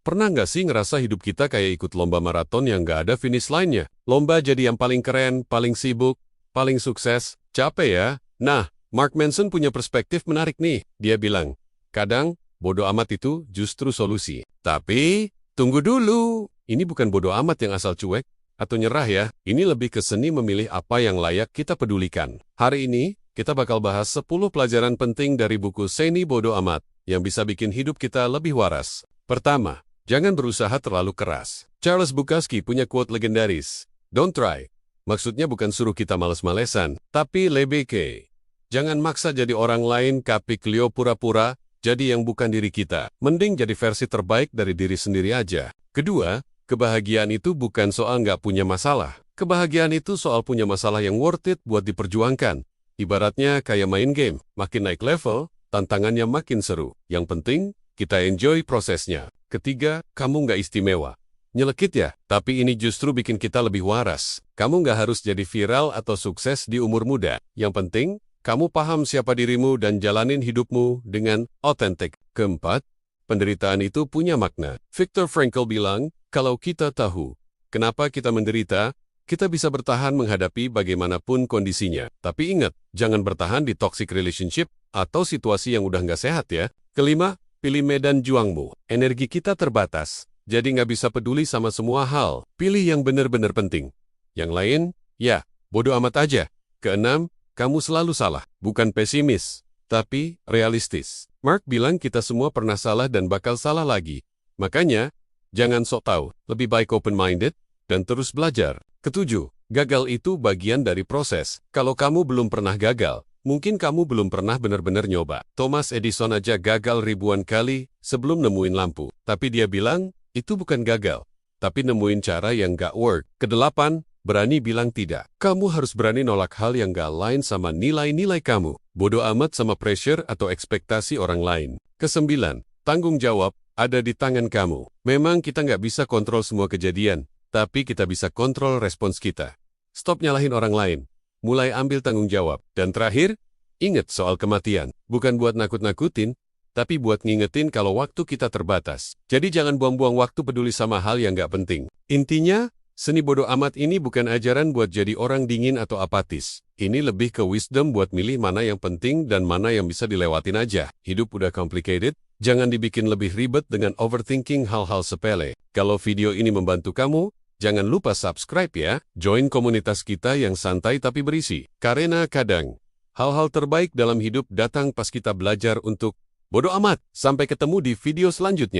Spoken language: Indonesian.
Pernah nggak sih ngerasa hidup kita kayak ikut lomba maraton yang nggak ada finish line-nya? Lomba jadi yang paling keren, paling sibuk, paling sukses, capek ya? Nah, Mark Manson punya perspektif menarik nih. Dia bilang, kadang bodo amat itu justru solusi. Tapi, tunggu dulu. Ini bukan bodo amat yang asal cuek atau nyerah ya. Ini lebih ke seni memilih apa yang layak kita pedulikan. Hari ini, kita bakal bahas 10 pelajaran penting dari buku Seni Bodo Amat yang bisa bikin hidup kita lebih waras. Pertama, jangan berusaha terlalu keras. Charles Bukowski punya quote legendaris, "Don't try." Maksudnya bukan suruh kita males-malesan, tapi lebih ke, jangan maksa jadi orang lain, kapik Leo pura-pura, jadi yang bukan diri kita. Mending jadi versi terbaik dari diri sendiri aja. Kedua, kebahagiaan itu bukan soal nggak punya masalah. Kebahagiaan itu soal punya masalah yang worth it buat diperjuangkan. Ibaratnya kayak main game, makin naik level, tantangannya makin seru. Yang penting, kita enjoy prosesnya. Ketiga, kamu nggak istimewa. Nyelekit ya, tapi ini justru bikin kita lebih waras. Kamu nggak harus jadi viral atau sukses di umur muda. Yang penting, kamu paham siapa dirimu dan jalanin hidupmu dengan otentik. Keempat, penderitaan itu punya makna. Viktor Frankl bilang, kalau kita tahu kenapa kita menderita, kita bisa bertahan menghadapi bagaimanapun kondisinya. Tapi ingat, jangan bertahan di toxic relationship atau situasi yang udah nggak sehat ya. Kelima, pilih medan juangmu. Energi kita terbatas, jadi nggak bisa peduli sama semua hal. Pilih yang benar-benar penting. Yang lain, ya, bodo amat aja. Keenam, kamu selalu salah. Bukan pesimis, tapi realistis. Mark bilang kita semua pernah salah dan bakal salah lagi. Makanya, jangan sok tahu. Lebih baik open-minded dan terus belajar. Ketujuh, gagal itu bagian dari proses. Kalau kamu belum pernah gagal, mungkin kamu belum pernah benar-benar nyoba. Thomas Edison aja gagal ribuan kali sebelum nemuin lampu. Tapi dia bilang, itu bukan gagal, tapi nemuin cara yang gak work. Kedelapan, berani bilang tidak. Kamu harus berani nolak hal yang gak lain sama nilai-nilai kamu. Bodo amat sama pressure atau ekspektasi orang lain. Kesembilan, tanggung jawab ada di tangan kamu. Memang kita gak bisa kontrol semua kejadian, tapi kita bisa kontrol respons kita. Stop nyalahin orang lain. Mulai ambil tanggung jawab. Dan terakhir, ingat soal kematian. Bukan buat nakut-nakutin, tapi buat ngingetin kalau waktu kita terbatas. Jadi jangan buang-buang waktu peduli sama hal yang gak penting. Intinya, seni bodo amat ini bukan ajaran buat jadi orang dingin atau apatis. Ini lebih ke wisdom buat milih mana yang penting dan mana yang bisa dilewatin aja. Hidup udah complicated, jangan dibikin lebih ribet dengan overthinking hal-hal sepele. Kalau video ini membantu kamu, jangan lupa subscribe ya. Join komunitas kita yang santai tapi berisi. Karena kadang, hal-hal terbaik dalam hidup datang pas kita belajar untuk bodo amat. Sampai ketemu di video selanjutnya.